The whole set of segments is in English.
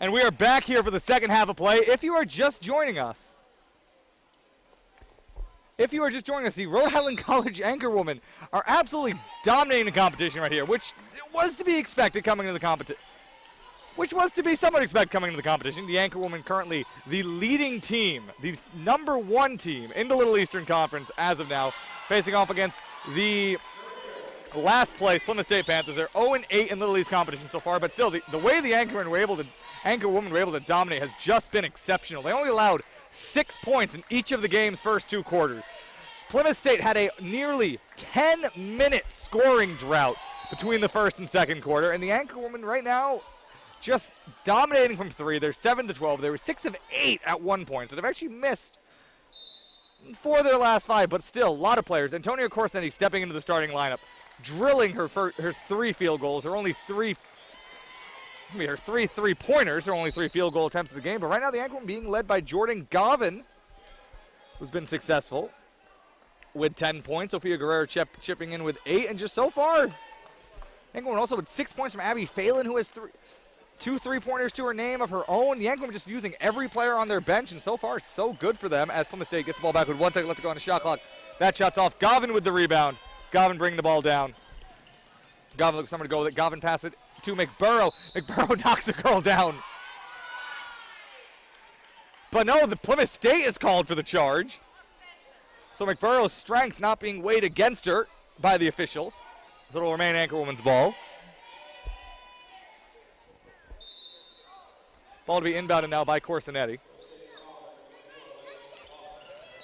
And we are back here for the second half of play. If you are just joining us, the Rhode Island College Anchorwomen are absolutely dominating the competition right here, which was to be expected coming into the competition. Which was to be somewhat expected coming into the competition. The Anchorwomen currently the leading team, the #1 team in the Little Eastern Conference as of now, facing off against the last place Plymouth State Panthers. They're 0-8 in Little East competition so far, but still, the way the Anchorwomen were able to dominate has just been exceptional. They only allowed 6 points in each of the game's first 2 quarters. Plymouth State had a nearly 10-minute scoring drought between the first and second quarter, and the Anchorwomen right now just dominating from 3. They're 7-12. They were 6 of 8 at one point, so they've actually missed 4 of their last 5, but still, a lot of players. Antonia Corsenetti stepping into the starting lineup, drilling her 3 field goals. Her 3 3-pointers, her only 3 field goal attempts of the game. But right now, the Anchorwomen being led by Jordan Gavin, who's been successful with 10 points. Sophia Guerrero chipping in with 8, and just so far, Anchorwomen also with 6 points from Abby Phelan, who has 2 3-pointers to her name of her own. The Anchorwomen just using every player on their bench, and so far, so good for them as Plymouth State gets the ball back with 1 second left to go on the shot clock. That shot's off. Gavin with the rebound. Gavin bringing the ball down. Gavin looks somewhere to go with it. Gavin passes it to McBurrow. McBurrow knocks the girl down. But no, the Plymouth State is called for the charge. So McBurrow's strength not being weighed against her by the officials. So it'll remain Anchorwomen's ball. Ball to be inbounded now by Corsenetti.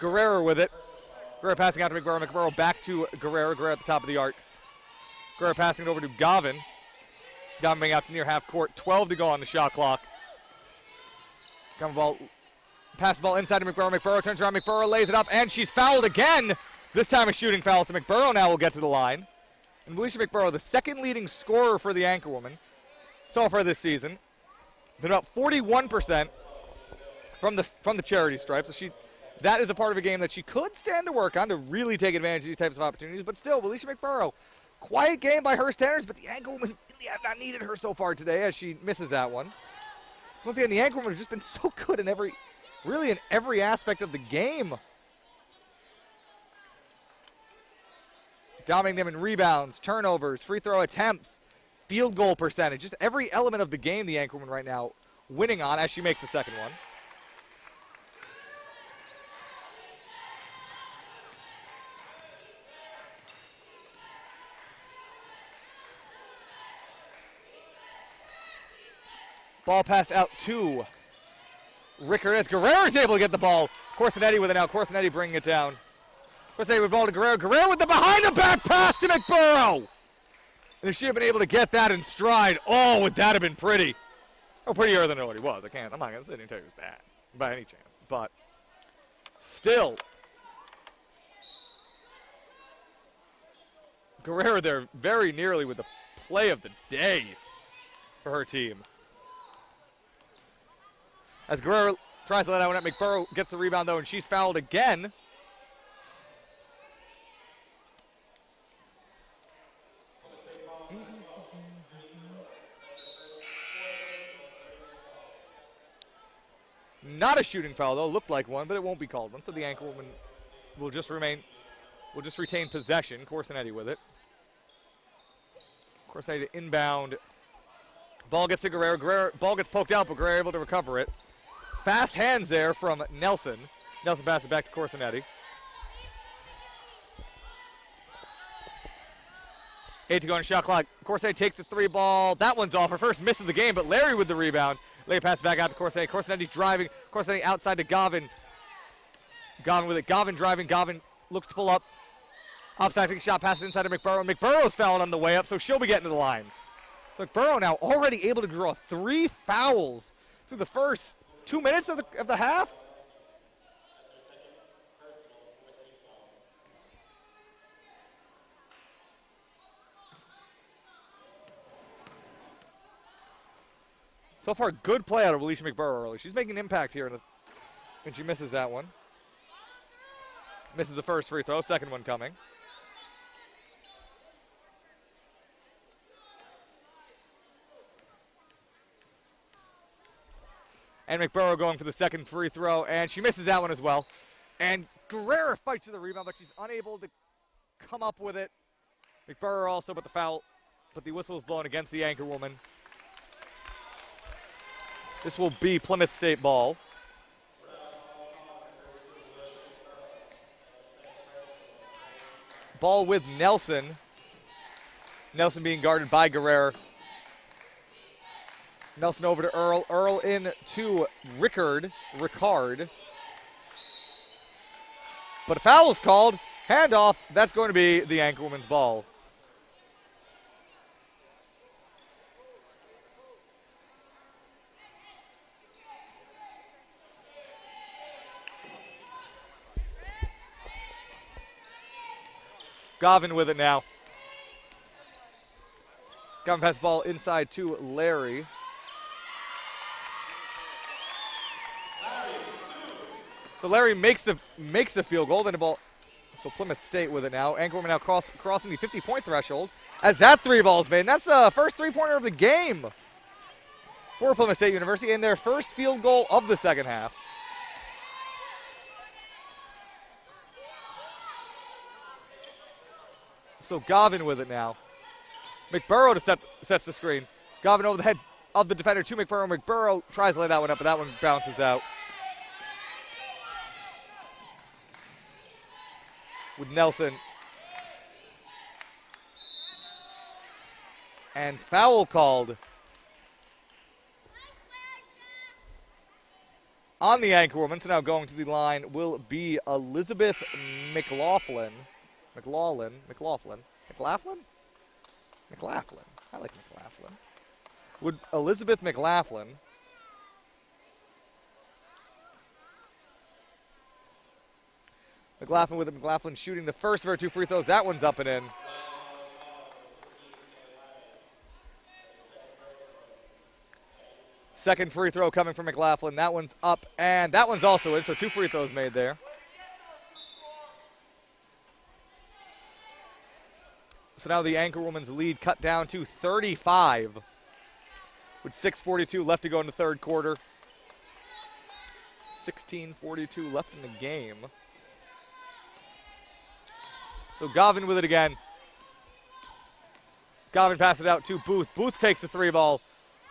Guerrero with it. Guerrero passing out to McBurrow. McBurrow back to Guerrero. Guerrero at the top of the arc. Guerrero passing it over to Gavin. Gavin being out to near half court. 12 to go on the shot clock. Pass the ball inside to McBurrow. McBurrow turns around. McBurrow lays it up, and she's fouled again. This time a shooting foul, so McBurrow now will get to the line. And Alicia McBurrow, the second leading scorer for the Anchorwomen so far this season. Been about 41% from the charity stripe. So that is a part of a game that she could stand to work on to really take advantage of these types of opportunities. But still, Alicia McBurrow, quiet game by her standards, but the Anchorwomen really have not needed her so far today as she misses that one. Once again, the Anchorwomen have just been so good in every aspect of the game. Dominating them in rebounds, turnovers, free throw attempts, field goal percentage. Just every element of the game the Anchorwomen right now winning on as she makes the second one. Ball passed out to Rickard as Guerrero is able to get the ball. Corsenetti with it now. Corsenetti bringing it down. Corsenetti with the ball to Guerrero. Guerrero with the behind-the-back pass to McBurrow. And if she had been able to get that in stride, oh, would that have been pretty. Oh, prettier than it already was. I'm not going to sit here and tell you it was bad by any chance. But still, Guerrero there very nearly with the play of the day for her team. As Guerrero tries to let that one out, McBurrow gets the rebound, though, and she's fouled again. Not a shooting foul, though. Looked like one, but it won't be called one. So the Anchorwomen will just retain possession. Corsenetti with it. Corsenetti to inbound. Ball gets to Guerrero. Ball gets poked out, but Guerrero able to recover it. Fast hands there from Nelson. Nelson passes back to Corsenetti. 8 to go on the shot clock. Corsenetti takes the 3 ball. That one's off. Her first miss of the game, but Larry with the rebound. Larry passes back out to Corsenetti. Corsenetti driving. Corsenetti outside to Gavin. Gavin with it. Gavin driving. Gavin looks to pull up. Off-side shot passes inside to McBurrow. McBurrow's fouled on the way up, so she'll be getting to the line. So McBurrow now already able to draw 3 fouls through the first 2 minutes of the half. So far, good play out of Alicia McBurrow early. She's making an impact here, and she misses that one. Misses the first free throw, second one coming. And McBurrow going for the second free throw, and she misses that one as well. And Guerrero fights for the rebound, but she's unable to come up with it. McBurrow also, but the whistle is blown against the Anchorwoman. This will be Plymouth State ball. Ball with Nelson. Nelson being guarded by Guerrero. Nelson over to Earl. Earl in to Ricard. But a foul is called. Handoff. That's going to be the Anchorwoman's ball. Gavin with it now. Gavin passes the ball inside to Larry. So Larry makes the field goal, then the ball. So Plymouth State with it now. Anchorwomen now crossing the 50-point threshold as that three ball is made. And that's the first three-pointer of the game for Plymouth State University and their first field goal of the second half. So Gavin with it now. McBurrow to sets the screen. Gavin over the head of the defender to McBurrow. McBurrow tries to lay that one up, but that one bounces out. With Nelson. And foul called on the Anchorwoman. So now going to the line will be Elizabeth McLaughlin. McLaughlin. I like McLaughlin. Would Elizabeth McLaughlin. McLaughlin with it. McLaughlin shooting the first of her two free throws. That one's up and in. Second free throw coming from McLaughlin. That one's up and that one's also in. So two free throws made there. So now the Anchorwoman's lead cut down to 35 with 6:42 left to go in the third quarter. 16:42 left in the game. So Gavin with it again. Gavin passes it out to Booth. Booth takes the three ball.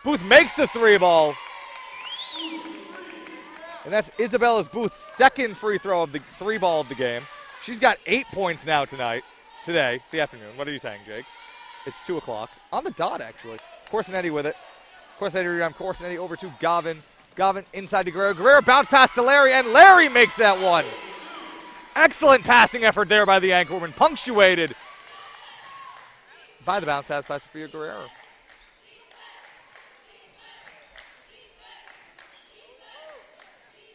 Booth makes the three ball. And that's Isabella's Booth's second free throw of the three ball of the game. She's got 8 points now today. It's the afternoon. What are you saying, Jake? It's 2 o'clock. On the dot, actually. Corsinetti with it. Corsinetti rebound. Corsinetti over to Gavin. Gavin inside to Guerrero. Guerrero bounce pass to Larry, and Larry makes that one. Excellent passing effort there by the Anchorwoman, punctuated by the bounce pass by Sophia Guerrero.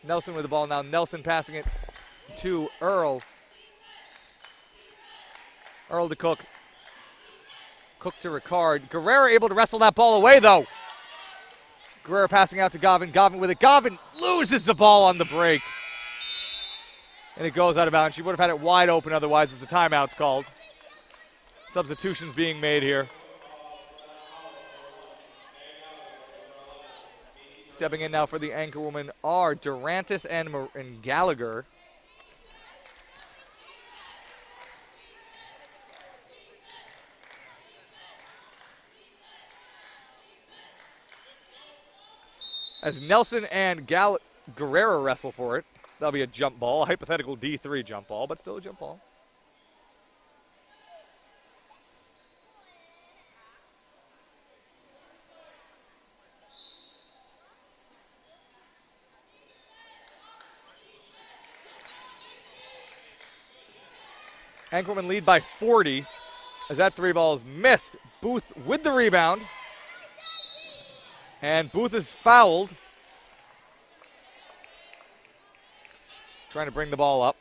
Nelson with the ball now. Nelson passing it to Earl. Earl to Cook. Cook to Ricard. Guerrero able to wrestle that ball away, though. Guerrero passing out to Gavin. Gavin with it. Gavin loses the ball on the break. And it goes out of bounds. She would have had it wide open otherwise as the timeout's called. Substitutions being made here. Stepping in now for the Anchorwoman are Durantis and Gallagher. As Nelson and Guerrero wrestle for it. That'll be a jump ball, a hypothetical D3 jump ball, but still a jump ball. Anchorwomen lead by 40 as that three ball is missed. Booth with the rebound. And Booth is fouled. Trying to bring the ball up.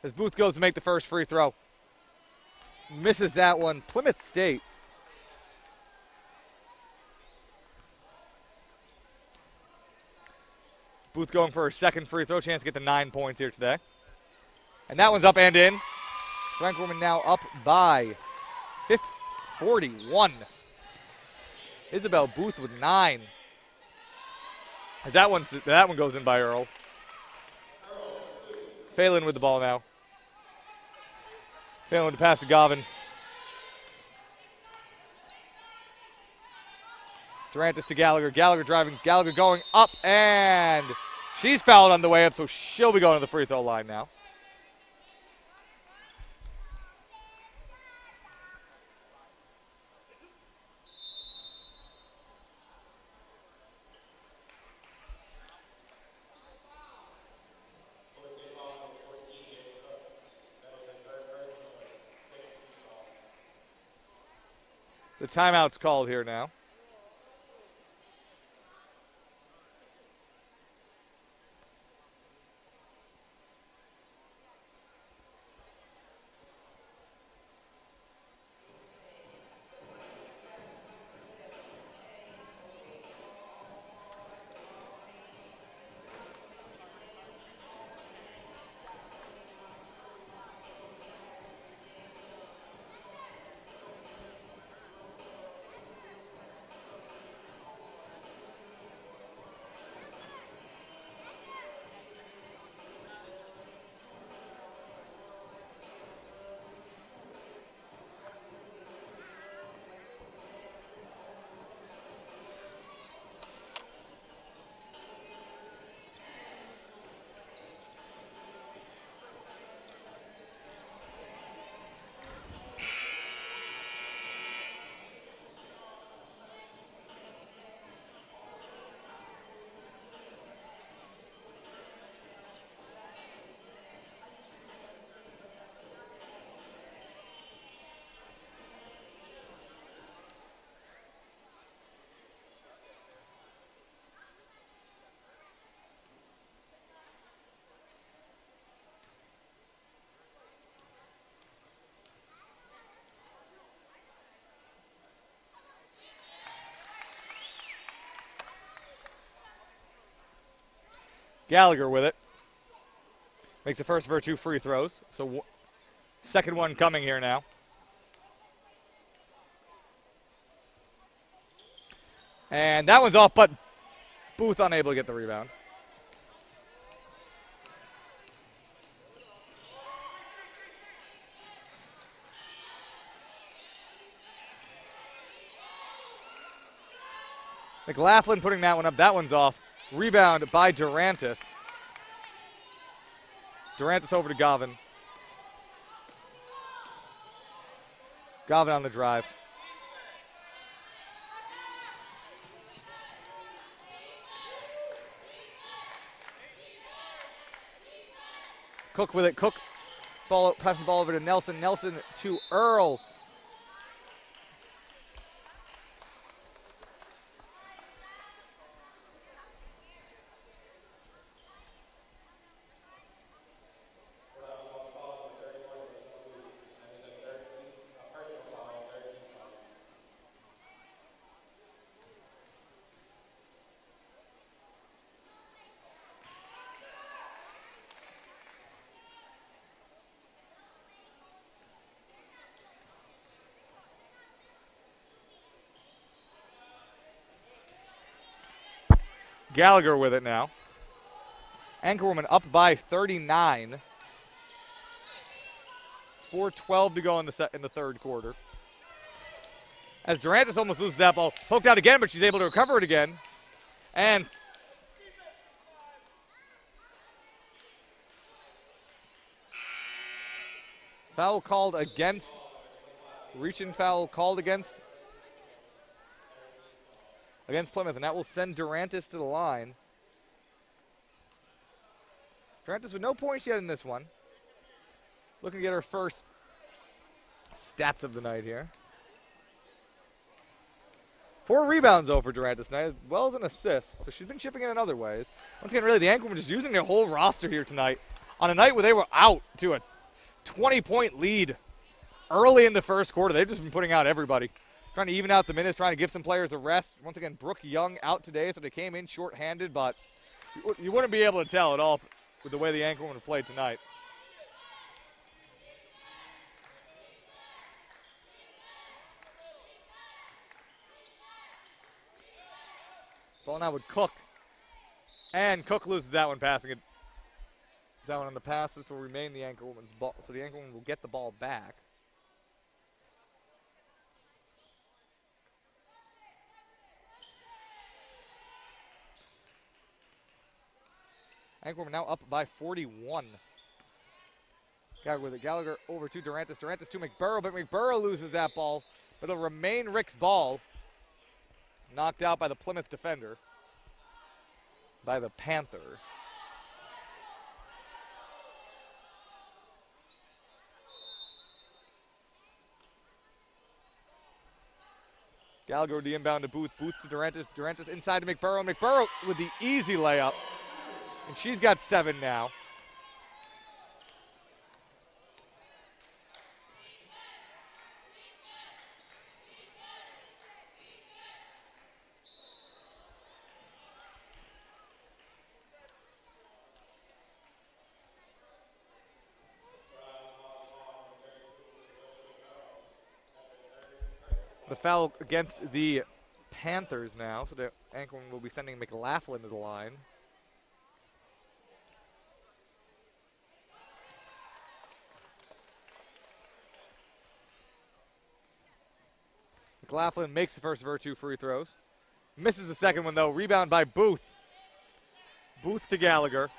As Booth goes to make the first free throw. misses that one. Plymouth State. Booth going for her second free throw, chance to get the 9 points here today. And that one's up and in. So Anchorwomen now up by 41. Isabel Booth with 9. As that one goes in by Earl. Phelan with the ball now. Phelan with the pass to Gavin. Durantis to Gallagher. Gallagher driving. Gallagher going up, and she's fouled on the way up, so she'll be going to the free throw line now. The timeout's called here now. Gallagher with it. Makes the first of her 2 free throws. So second one coming here now. And that one's off, but Booth unable to get the rebound. McLaughlin putting that one up. That one's off. Rebound by Durantis. Durantis over to Gavin. Gavin on the drive. Cook with it. Cook passing the ball over to Nelson. Nelson to Earl. Gallagher with it now. Anchorwomen up by 39. 4:12 to go in the third quarter. As Durantis almost loses that ball. Poked out again, but she's able to recover it again. And foul called against. Reach-in foul called against Plymouth, and that will send Durantis to the line. Durantis with no points yet in this one. Looking to get her first stats of the night here. 4 rebounds, though, for Durantis tonight, as well as an assist. So she's been chipping in other ways. Once again, really, the Anchorwomen just using their whole roster here tonight on a night where they were out to a 20-point lead early in the first quarter. They've just been putting out everybody. Trying to even out the minutes, trying to give some players a rest. Once again, Brooke Young out today, so they came in shorthanded, but you wouldn't be able to tell at all with the way the Anchorwomen have played tonight. Ball now with Cook. And Cook loses that one, passing it. That one on the pass. This will remain the Anchorwomen's ball, so the Anchorwomen will get the ball back. Anchorwomen now up by 41. Gallagher with it. Gallagher over to Durantis. Durantis to McBurrow, but McBurrow loses that ball. But it'll remain Rick's ball. Knocked out by the Plymouth defender. By the Panther. Gallagher with the inbound to Booth. Booth to Durantis. Durantis inside to McBurrow. McBurrow with the easy layup. And she's got 7 now. The foul against the Panthers now, so the Anchorwomen will be sending McLaughlin to the line. McLaughlin makes the first of her 2 free throws. Misses the second one, though. Rebound by Booth. Booth to Gallagher.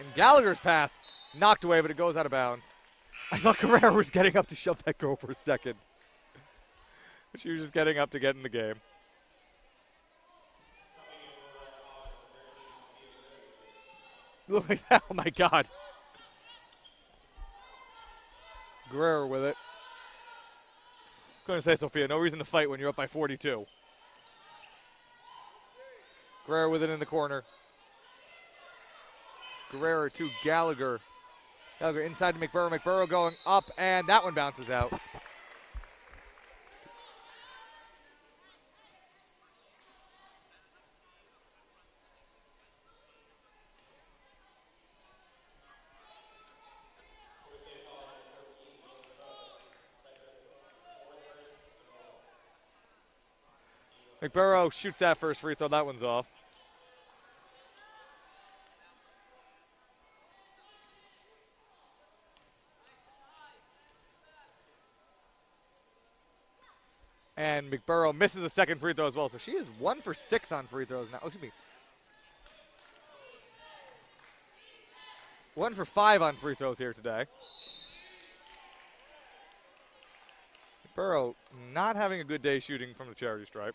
And Gallagher's pass knocked away, but it goes out of bounds. I thought Guerrero was getting up to shove that girl for a second. But she was just getting up to get in the game. Look at that. Oh, my God. Guerrero with it. Going to say, Sophia, no reason to fight when you're up by 42. Guerrero with it in the corner. Guerrero to Gallagher. Gallagher inside to McBurrow. McBurrow going up, and that one bounces out. McBurrow shoots that first free throw. That one's off. And McBurrow misses a second free throw as well. So she is 1 for 6 on free throws now. Oh, excuse me. 1 for 5 on free throws here today. McBurrow not having a good day shooting from the charity stripe.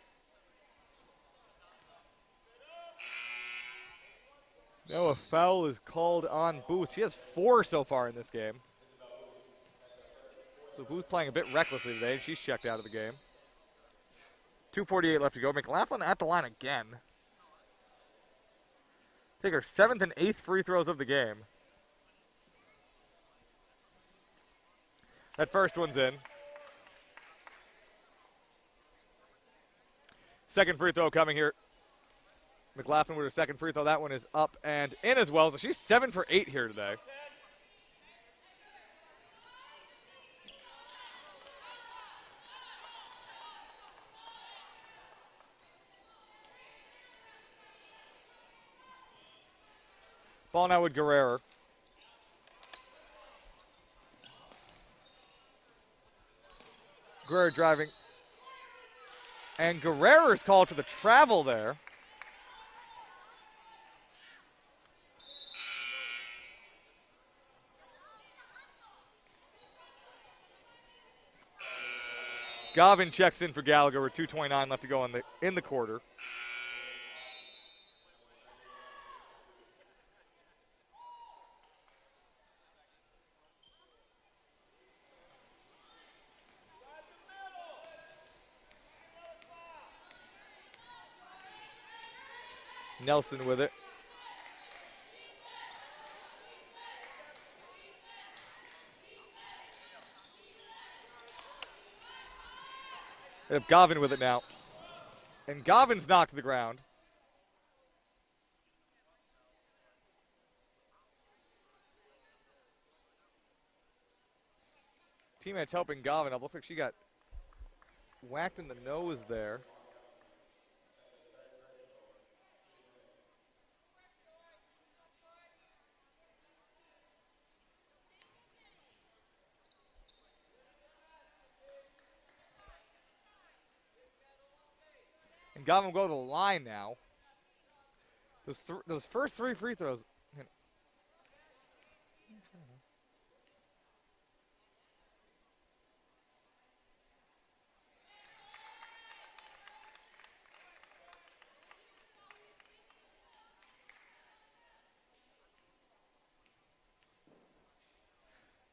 Now a foul is called on Booth. She has 4 so far in this game. So Booth playing a bit recklessly today, and she's checked out of the game. 2:48 left to go. McLaughlin at the line again. Take her 7th and 8th free throws of the game. That first one's in. Second free throw coming here. McLaughlin with her second free throw. That one is up and in as well. So she's 7 for 8 here today. Ball now with Guerrero. Guerrero driving. And Guerrero's called to the travel there. Gavin checks in for Gallagher with 2:29 left to go in the quarter. Nelson with it. They have Gavin with it now. And Gavin's knocked to the ground. Teammates helping Gavin up. Looks like she got whacked in the nose there. And Gavin will go to the line now. Those first 3 free throws.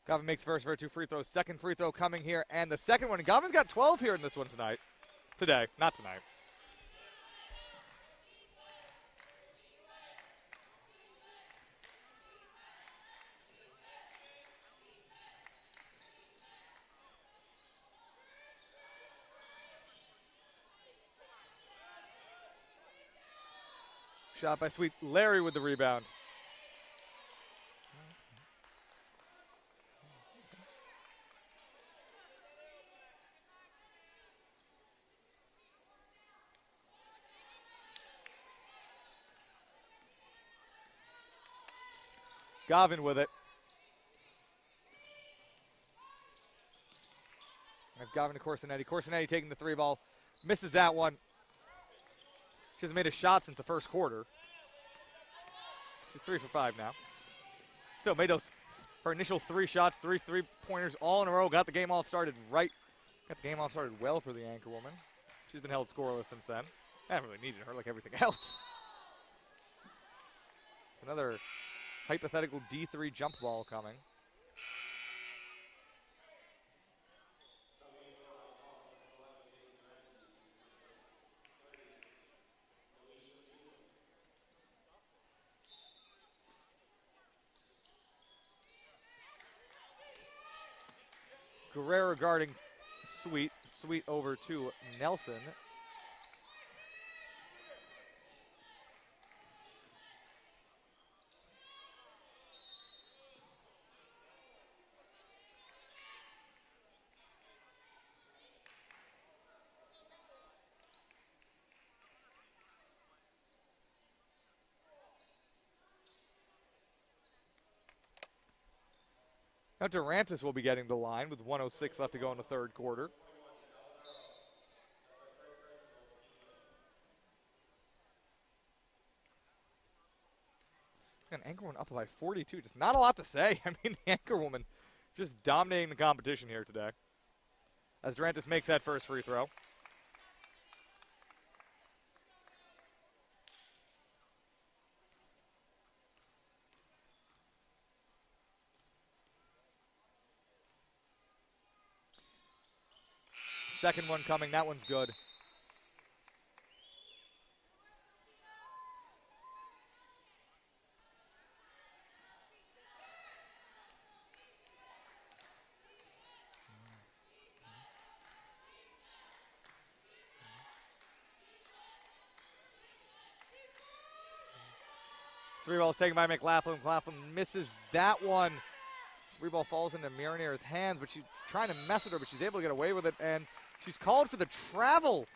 Gavin makes first for 2 free throws. Second free throw coming here. And the second one. Gavin's got 12 here in this one tonight. Today, not tonight. Shot by Sweet Larry with the rebound. Gavin with it. And Gavin to Corsinetti. Corsinetti taking the 3 ball. Misses that one. She hasn't made a shot since the first quarter. She's 3 for 5 now. Still made her initial 3 shots, 3 3-pointers all in a row. Got the game all started right. Got the game all started well for the Anchorwoman. She's been held scoreless since then. I haven't really needed her like everything else. It's another hypothetical D3 jump ball coming. Guerrero guarding Sweet. Sweet over to Nelson. Now Durantis will be getting the line with 1:06 left to go in the third quarter. An Anchorwoman up by 42. Just not a lot to say. I mean, the Anchorwoman just dominating the competition here today. As Durantis makes that first free throw. Second one coming. That one's good. Three balls taken by McLaughlin. McLaughlin misses that one. Three ball falls into Marinier's hands, but she's trying to mess with her, but she's able to get away with it, and she's called for the travel.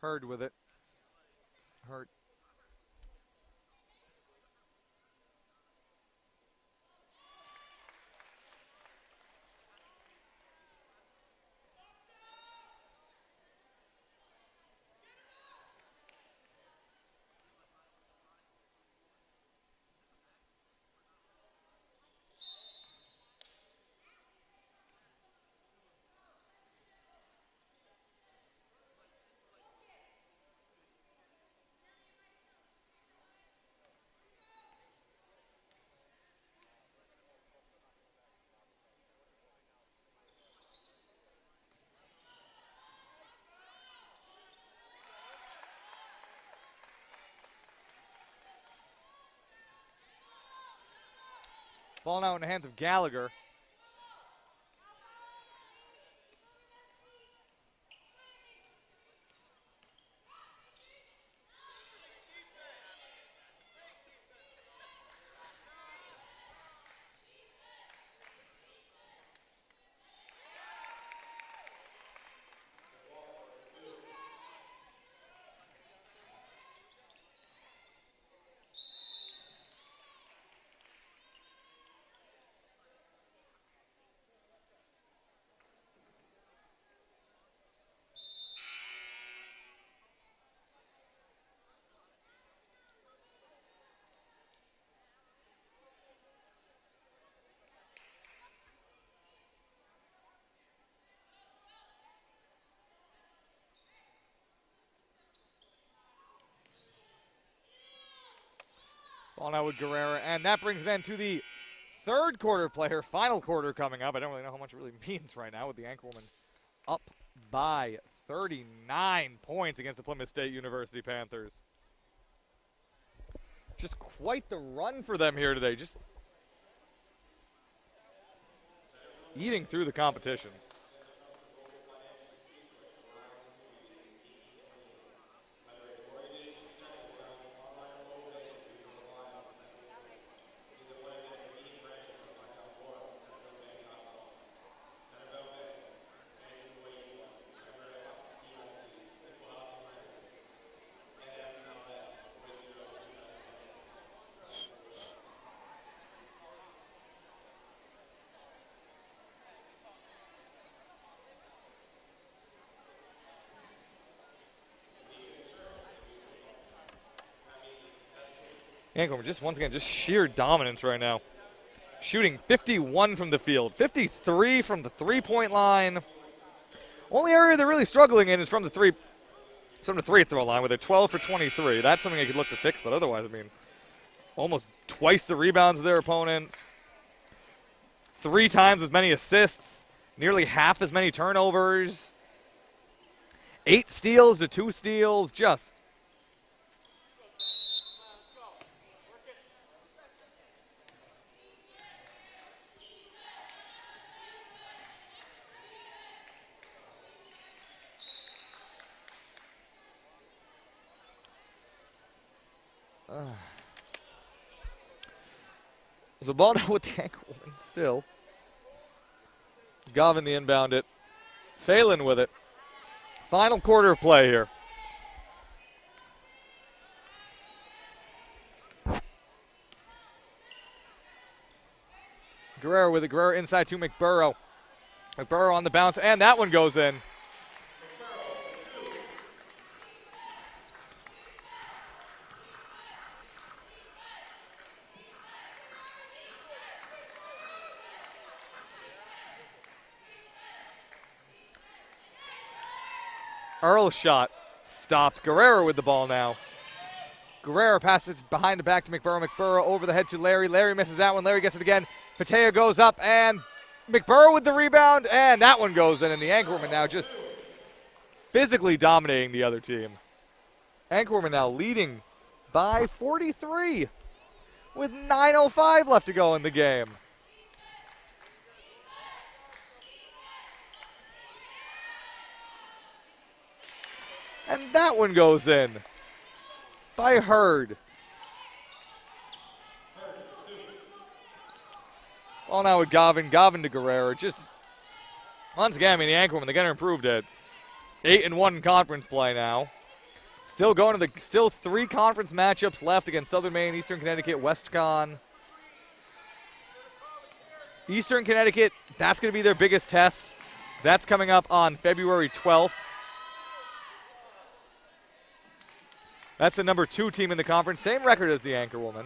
Rhode with it. Rhode. Ball now in the hands of Gallagher. Ball now with Guerrero, and that brings then to the third quarter player, final quarter coming up. I don't really know how much it really means right now with the Anchorwomen up by 39 points against the Plymouth State University Panthers. Just quite the run for them here today, just eating through the competition. Anchorwomen just once again, just sheer dominance right now. Shooting 51 from the field, 53 from the three-point line. Only area they're really struggling in is from the free throw line, where they're 12 for 23. That's something they could look to fix, but otherwise, I mean, almost twice the rebounds of their opponents, 3 times as many assists, nearly half as many turnovers, 8 steals to 2 steals, just there's a ball now with the Anchorwomen still. Gavin the inbound it. Phelan with it. Final quarter of play here. Guerrero with it. Guerrero inside to McBurrow. McBurrow on the bounce, and that one goes in. Earl's shot stopped. Guerrero with the ball now. Guerrero passes behind the back to McBurrow. McBurrow over the head to Larry. Larry misses that one. Larry gets it again. Patea goes up, and McBurrow with the rebound, and that one goes in. And the Anchorwomen now just physically dominating the other team. Anchorwomen now leading by 43 with 9:05 left to go in the game. And that one goes in by Hurd. Ball now with Gavin. Gavin to Guerrero. Just, once again, I mean, the Anchorwomen, they're going to improve it. 8-1 in conference play now. Still going to still 3 conference matchups left against Southern Maine, Eastern Connecticut, WestCon. Eastern Connecticut, that's going to be their biggest test. That's coming up on February 12th. That's the number 2 team in the conference. Same record as the Anchorwomen.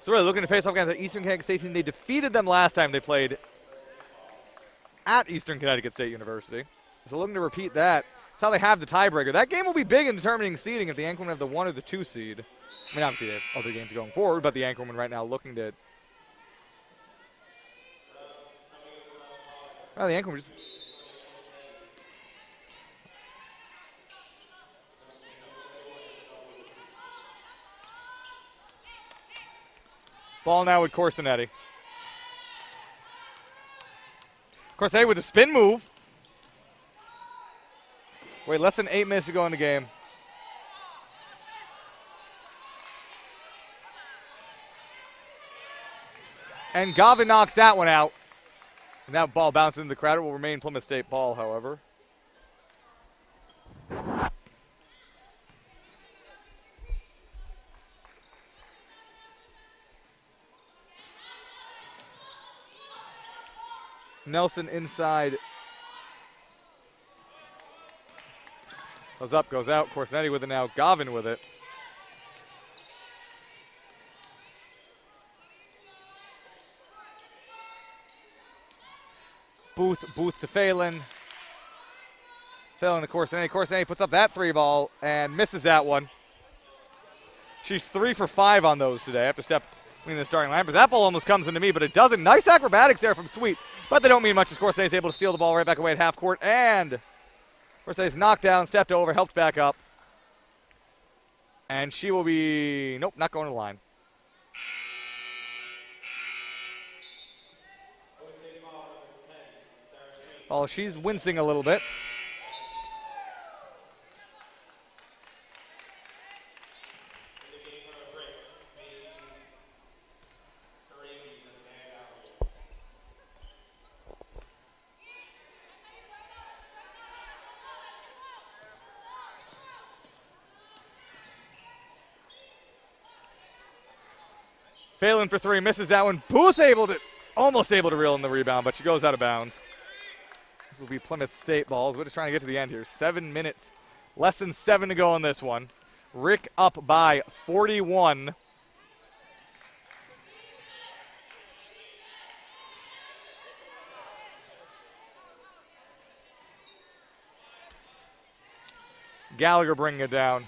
So really looking to face off against the Eastern Connecticut State team. They defeated them last time they played at Eastern Connecticut State University. So looking to repeat that. That's how they have the tiebreaker. That game will be big in determining seeding if the Anchorwomen have the 1 or the 2 seed. I mean, obviously they have other games going forward, but the Anchorwomen right now looking to... Well, the Anchorwomen just... Ball now with Corsinetti. Corsinetti with a spin move. Wait, less than 8 minutes to go in the game. And Gavin knocks that one out. And that ball bounces into the crowd. It will remain Plymouth State ball, however. Nelson inside. Goes up, goes out. Corsinetti with it now. Gavin with it. Booth to Phelan. Phelan to Corsinetti. Corsinetti puts up that 3 ball and misses that one. She's 3 for 5 on those today. I have to step in the starting line, but that ball almost comes into me, but it doesn't. Nice acrobatics there from Sweet, but they don't mean much as Corsinetti's able to steal the ball right back away at half court, and Corsinetti's knocked down, stepped over, helped back up, and she will be, nope, not going to the line. Oh, she's wincing a little bit. Phelan for 3, misses that one. Booth almost able to reel in the rebound, but she goes out of bounds. This will be Plymouth State balls. We're just trying to get to the end here. 7 minutes, less than 7 to go on this one. Rick up by 41. Gallagher bringing it down.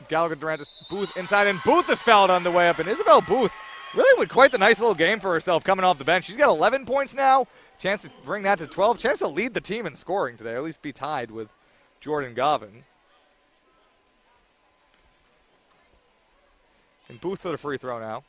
Gallagher, Durant, Booth inside, and Booth is fouled on the way up. And Isabel Booth really with quite the nice little game for herself coming off the bench. She's got 11 points now. Chance to bring that to 12. Chance to lead the team in scoring today, or at least be tied with Jordan Gavin. And Booth for the free throw now.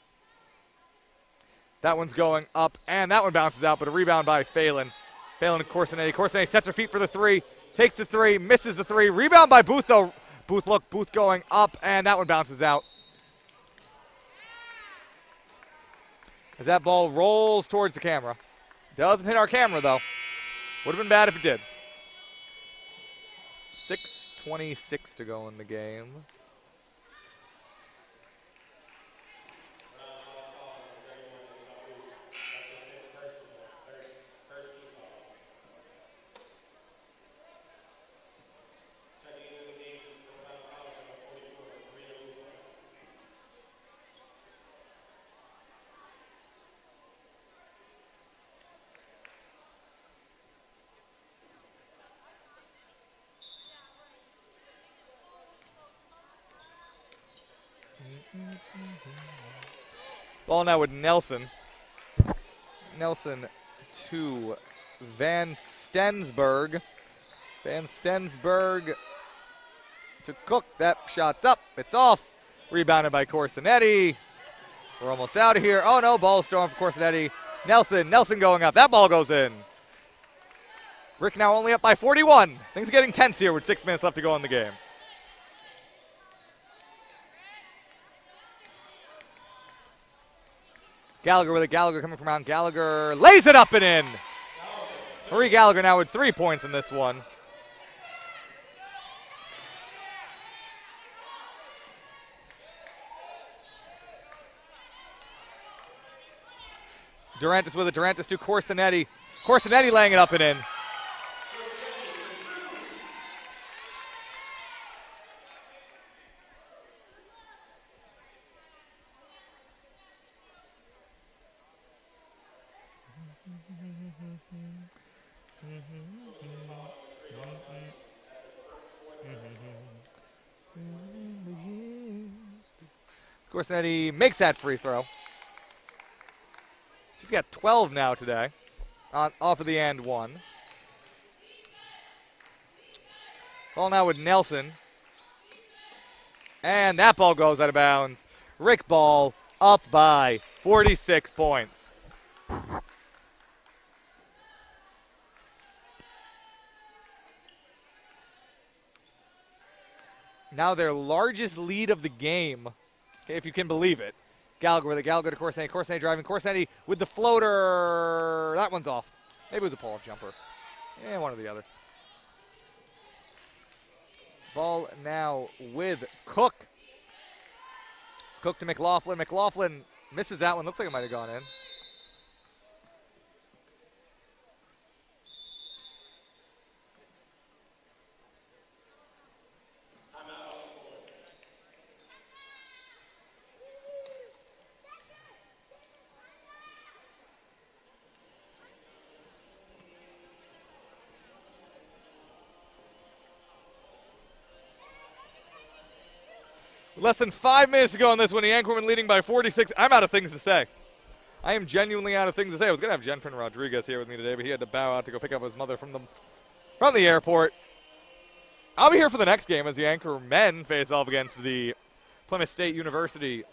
That one's going up, and that one bounces out, but a rebound by Phelan. Phelan to Corsinetti. Corsinetti sets her feet for the 3, takes the 3, misses the 3. Rebound by Booth, though. Booth going up, and that one bounces out. As that ball rolls towards the camera. Doesn't hit our camera, though. Would have been bad if it did. 6:26 to go in the game. Ball now with Nelson. Nelson to Van Stensberg. Van Stensberg to Cook. That shot's up. It's off. Rebounded by Corsinetti. We're almost out of here. Oh no, ball stolen for Corsinetti. Nelson going up. That ball goes in. Rick now only up by 41. Things are getting tense here with 6 minutes left to go in the game. Gallagher with it. Gallagher coming from around. Gallagher lays it up and in. Marie Gallagher now with 3 points in this one. Durantis with it. Durantis to Corsinetti. Corsinetti laying it up and in. Corsetti makes that free throw. She's got 12 now today, off of the and one. Ball now with Nelson. And that ball goes out of bounds. Rick Ball up by 46 points. Now their largest lead of the game, okay, if you can believe it. Gallagher with it. Gallagher to Corsetti. Corsetti driving. Corsetti with the floater. That one's off. Maybe it was a pull-up jumper. Yeah, one or the other. Ball now with Cook. Cook to McLaughlin. McLaughlin misses that one. Looks like it might have gone in. Less than 5 minutes to go in this one. The Anchorwomen leading by 46. I'm out of things to say. I am genuinely out of things to say. I was going to have Jenfrin Rodriguez here with me today, but he had to bow out to go pick up his mother from the airport. I'll be here for the next game as the Anchormen face off against the Plymouth State University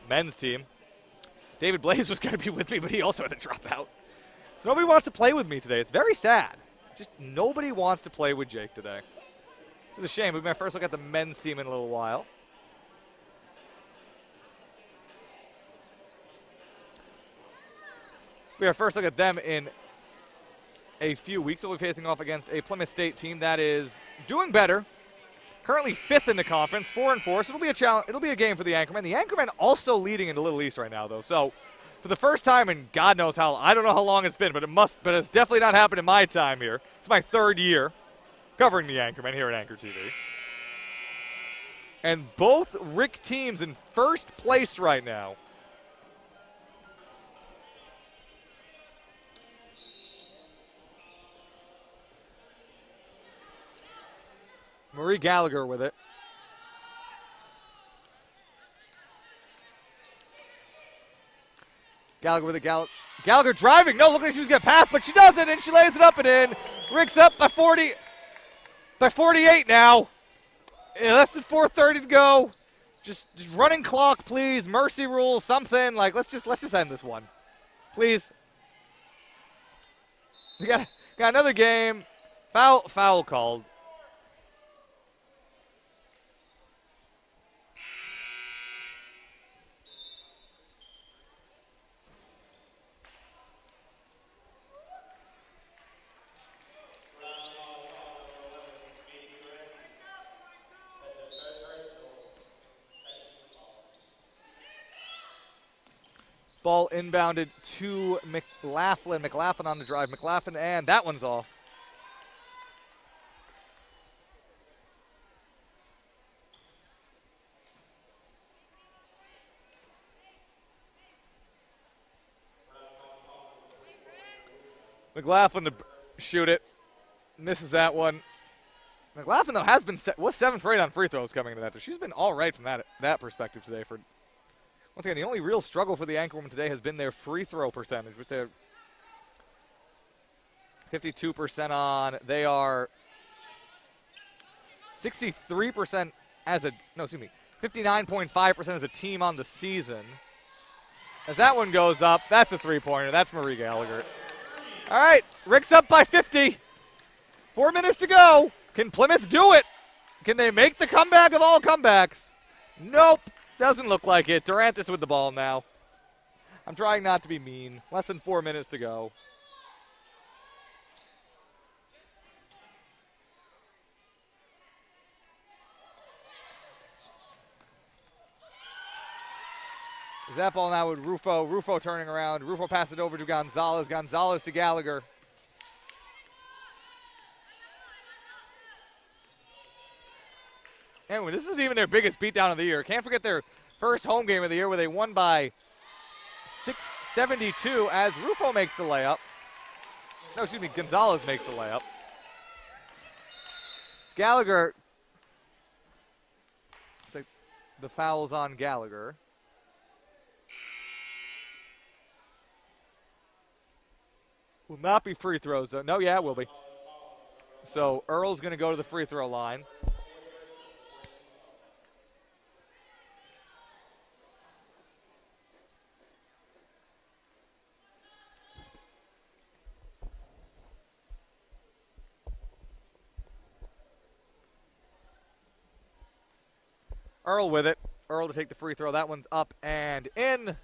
men's team. David Blaze was going to be with me, but he also had to drop out. So nobody wants to play with me today. It's very sad. Just nobody wants to play with Jake today. It's a shame. We'll be my first look at the men's team in a little while. We are first look at them in a few weeks. We'll be facing off against a Plymouth State team that is doing better. Currently 5th in the conference, 4-4. So it'll be a challenge. It'll be a game for the Anchormen. The Anchormen also leading in the Little East right now, though. So for the first time in God knows how, I don't know how long it's been, but it's definitely not happened in my time here. It's my 3rd year covering the Anchormen here at Anchor TV. And both Rick teams in first place right now. Marie Gallagher with it. Gallagher with it. Gallagher driving. No, look like she was going to pass, but she doesn't, and she lays it up and in. Rick's up by 48 now. Less than 4:30 to go. Just running clock, please. Mercy rule, something. Like let's just end this one, please. We got another game. Foul called. Ball inbounded to McLaughlin. McLaughlin on the drive. McLaughlin, and that one's off. McLaughlin to shoot it. Misses that one. McLaughlin, though, was 7 for 8 on free throws coming into that. So she's been all right from that perspective today. Once again, the only real struggle for the Anchorwomen today has been their free throw percentage, which they're 52% on. They are 63% 59.5% as a team on the season. As that one goes up, that's a three-pointer. That's Marie Gallagher. All right, Rick's up by 50. 4 minutes to go. Can Plymouth do it? Can they make the comeback of all comebacks? Nope. Doesn't look like it. Durantis with the ball now. I'm trying not to be mean. Less than 4 minutes to go. That ball now with Rufo. Rufo turning around. Rufo passes it over to Gonzalez. Gonzalez to Gallagher. Anyway, this isn't even their biggest beatdown of the year. Can't forget their first home game of the year where they won by 672 as Rufo makes the layup. No, excuse me, Gonzalez makes the layup. It's Gallagher. It's like the fouls on Gallagher. Will not be free throws, though. No, yeah, it will be. So Earl's going to go to the free throw line. Earl with it. Earl to take the free throw. That one's up and in.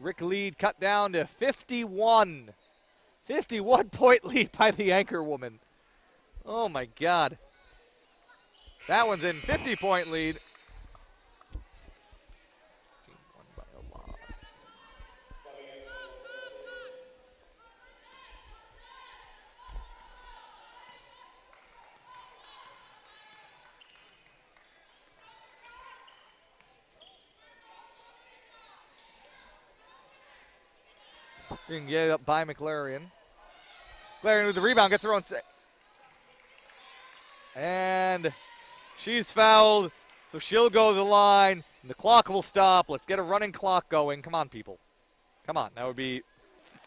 Rick lead cut down to 51. 51-point lead by the Anchorwomen. Oh, my God. That one's in. 50-point lead. Won by a lot. Being get up by McLarian. McLarian with the rebound, gets her own. And she's fouled, so she'll go to the line. And the clock will stop. Let's get a running clock going. Come on, people. Come on. That would be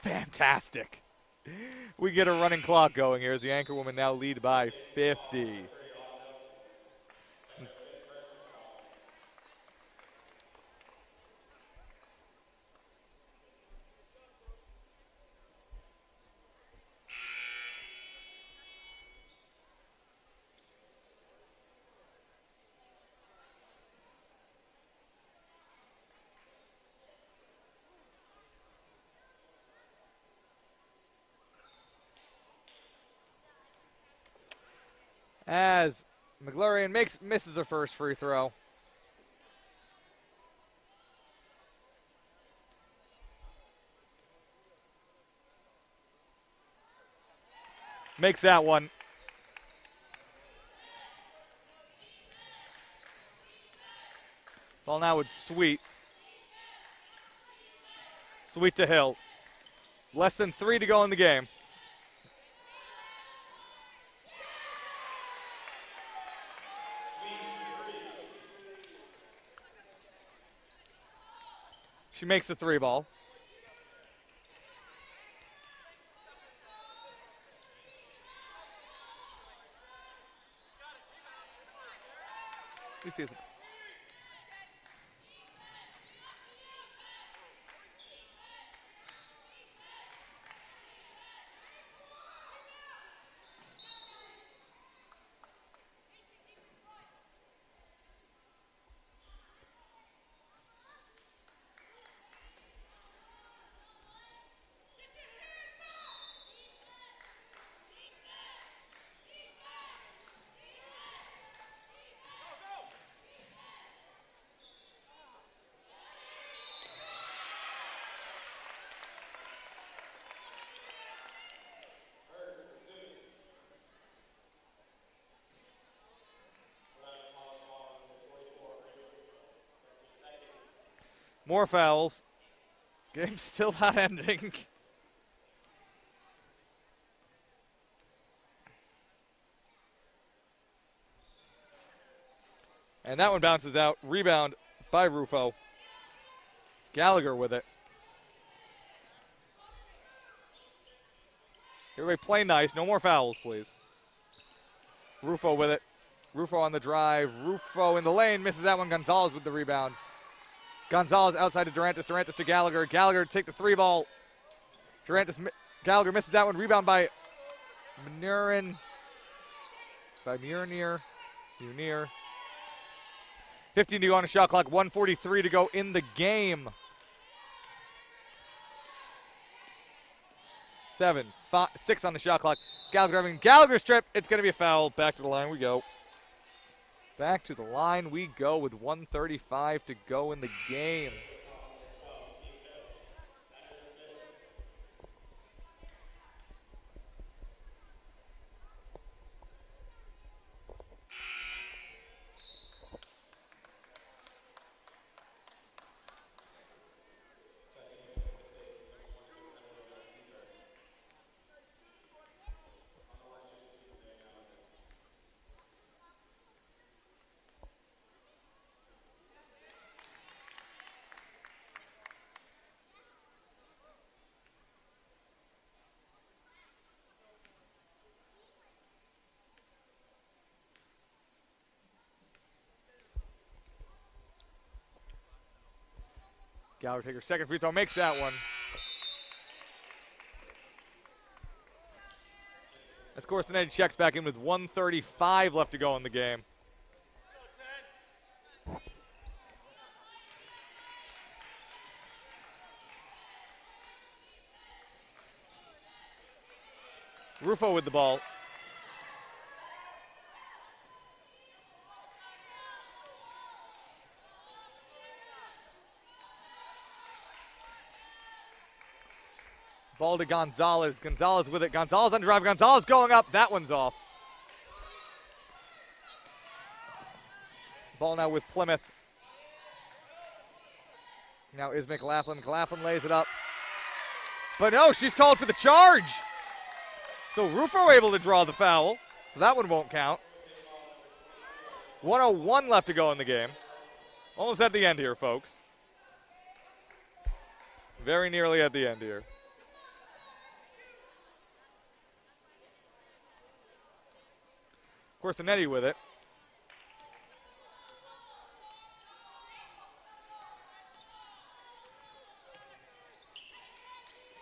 fantastic. We get a running clock going here as the Anchorwomen now lead by 50. As McLarian misses her first free throw. Makes that one. Ball now with Sweet. Sweet to Hill. Less than 3 to go in the game. She makes the 3 ball. Lucy has it. More fouls. Game's still not ending. And that one bounces out. Rebound by Rufo. Gallagher with it. Everybody play nice. No more fouls, please. Rufo with it. Rufo on the drive. Rufo in the lane. Misses that one. Gonzalez with the rebound. Gonzalez outside to Durantis. Durantis to Gallagher. Gallagher to take the 3 ball. Gallagher misses that one. Rebound by Munier. 15 to go on the shot clock. 1:43 to go in the game. 7, 5, 6 on the shot clock. Gallagher driving. Gallagher's trip. It's going to be a foul. Back to the line we go. Back to the line we go with 1:35 to go in the game. Gallagher take her second free throw, makes that one. As Corsinetti checks back in with 1:35 left to go in the game. Rufo with the ball. Ball to Gonzalez. Gonzalez with it. Gonzalez on drive. Gonzalez going up. That one's off. Ball now with Plymouth. Now is McLaughlin. McLaughlin lays it up. But no, she's called for the charge. So Rufo able to draw the foul. So that one won't count. 1:01 left to go in the game. Almost at the end here, folks. Very nearly at the end here. Corsinetti with it.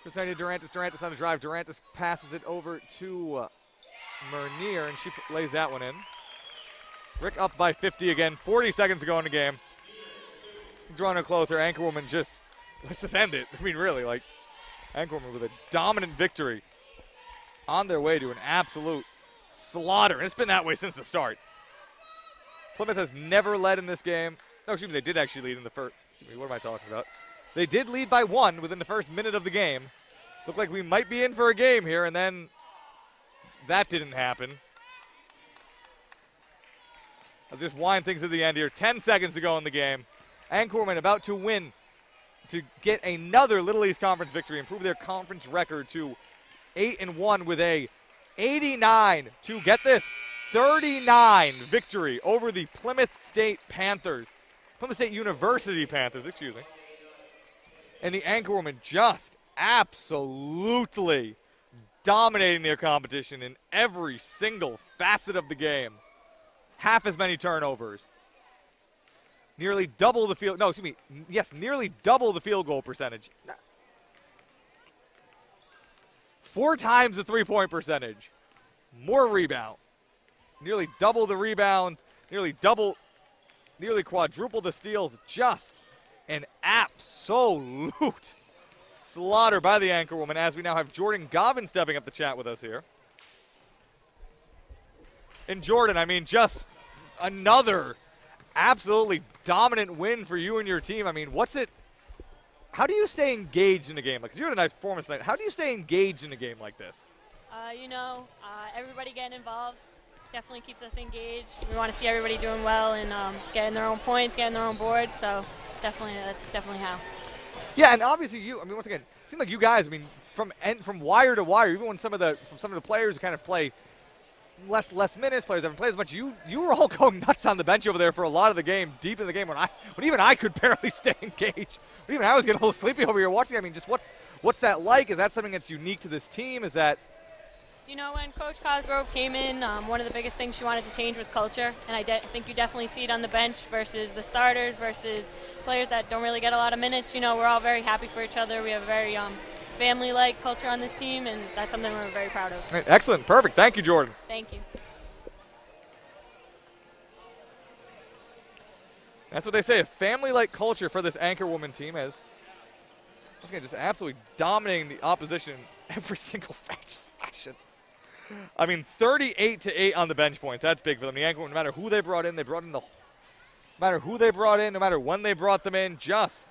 Corsinetti to Durantis. Durantis on the drive. Durantis passes it over to Mernier, and she lays that one in. Rick up by 50 again. 40 seconds to go in the game. Drawing it closer. Anchorwomen just, let's just end it. I mean, really, like, Anchorwomen with a dominant victory on their way to an absolute slaughter. And it's been that way since the start. Plymouth has never led in this game. No, excuse me, they did actually lead in the first. What am I talking about? They did lead by 1 within the first minute of the game. Looked like we might be in for a game here, and then that didn't happen. Let's just wind things to the end here. 10 seconds to go in the game. Anchorwomen about to win to get another Little East Conference victory, improve their conference record to 8-1 with a 89 to, get this, 39 victory over the Plymouth State Panthers. Plymouth State University Panthers, excuse me. And the Anchorwomen just absolutely dominating their competition in every single facet of the game. Half as many turnovers. Nearly double the field, no, excuse me, yes, nearly double the field goal percentage. 4 times the three-point percentage. More rebound. Nearly double the rebounds. Nearly quadruple the steals. Just an absolute slaughter by the Anchorwomen, as we now have Jordan Gobbin stepping up the chat with us here. And Jordan, I mean, just another absolutely dominant win for you and your team. I mean, how do you stay engaged in a game? Because you had a nice performance tonight. How do you stay engaged in a game like this? Everybody getting involved definitely keeps us engaged. We want to see everybody doing well and getting their own points, getting their own boards. So that's definitely how. Yeah, and obviously once again, it seems like you guys, from wire to wire, even when some of the players kind of play less minutes, players haven't played as much, you were all going nuts on the bench over there for a lot of the game, deep in the game, when even I could barely stay engaged. When even I was getting a little sleepy over here watching. I mean, just what's that like? Is that something that's unique to this team? Is that... When Coach Cosgrove came in, one of the biggest things she wanted to change was culture, and I think you definitely see it on the bench versus the starters versus players that don't really get a lot of minutes. We're all very happy for each other. We have a very family-like culture on this team, and that's something we're very proud of. Right, excellent. Perfect. Thank you, Jordan. Thank you. That's what they say, a family-like culture for this Anchorwoman team is. Once again, just absolutely dominating the opposition in every single fashion. 38-8 on the bench points. That's big for them. The Anchorwomen, no matter who they brought in, no matter when they brought them in, just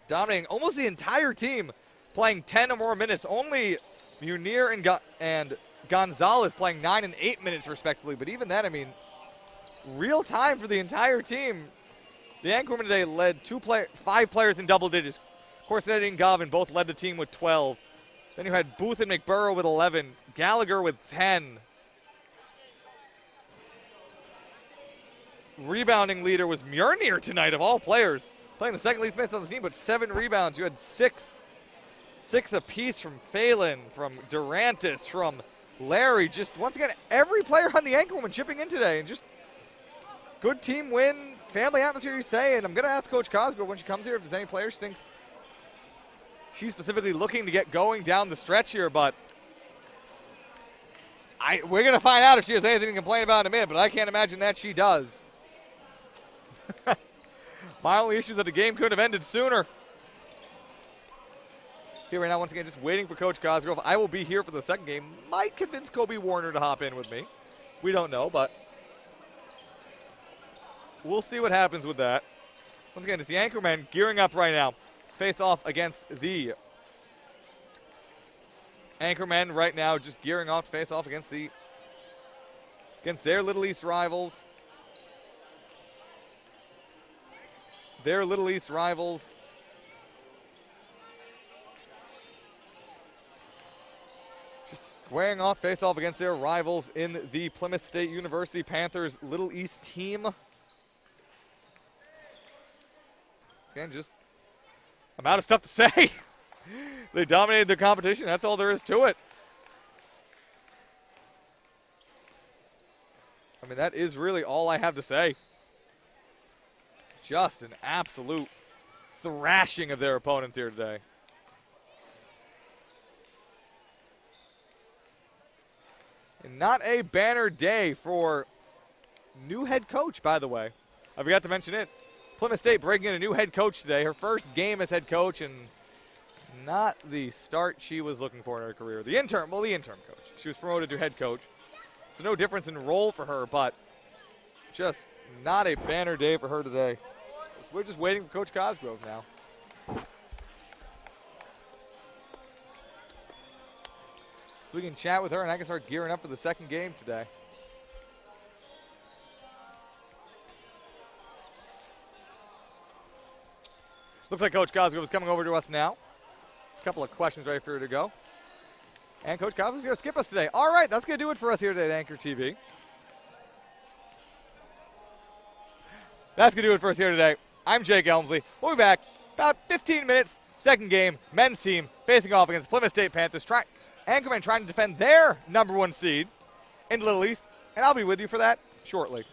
dominating almost the entire team, playing 10 or more minutes. Only Munir and Gonzalez playing 9 and 8 minutes respectively. But even then, real time for the entire team. The Anchorwomen today led 5 players in double digits. Corsinetti and Gobbin both led the team with 12. Then you had Booth and McBurrow with 11. Gallagher with 10. Rebounding leader was Mjornir tonight, of all players. Playing the second least minutes on the team, but 7 rebounds. You had 6 apiece from Phelan, from Durantis, from Larry. Just, once again, every player on the Anchorwomen chipping in today. And just good team win family atmosphere, you say, and I'm going to ask Coach Cosgrove when she comes here if there's any players she thinks she's specifically looking to get going down the stretch here, but we're going to find out if she has anything to complain about in a minute, but I can't imagine that she does. My only issue is that the game could have ended sooner. Here right now, once again, just waiting for Coach Cosgrove. I will be here for the second game. Might convince Kobe Warner to hop in with me. We don't know, but we'll see what happens with that. Once again, it's the Anchormen gearing up right now. Face off against the Anchormen right now, just gearing off to face off against their Little East rivals. Their Little East rivals. Just squaring off, face off against their rivals in the Plymouth State University Panthers Little East team. Again, just I'm out of stuff to say. They dominated the competition. That's all there is to it. I mean, that is really all I have to say. Just an absolute thrashing of their opponents here today. And not a banner day for new head coach, by the way. I forgot to mention it. Plymouth State breaking in a new head coach today. Her first game as head coach, and not the start she was looking for in her career. The interim coach. She was promoted to head coach. So no difference in role for her, but just not a banner day for her today. We're just waiting for Coach Cosgrove now. So we can chat with her, and I can start gearing up for the second game today. Looks like Coach Cosgrove is coming over to us now. A couple of questions ready for her to go. And Coach Cosgrove is going to skip us today. All right, that's going to do it for us here today at Anchor TV. That's going to do it for us here today. I'm Jake Elmsley. We'll be back about 15 minutes. Second game, men's team facing off against Plymouth State Panthers. Anchorman trying to defend their #1 seed in Little East. And I'll be with you for that shortly.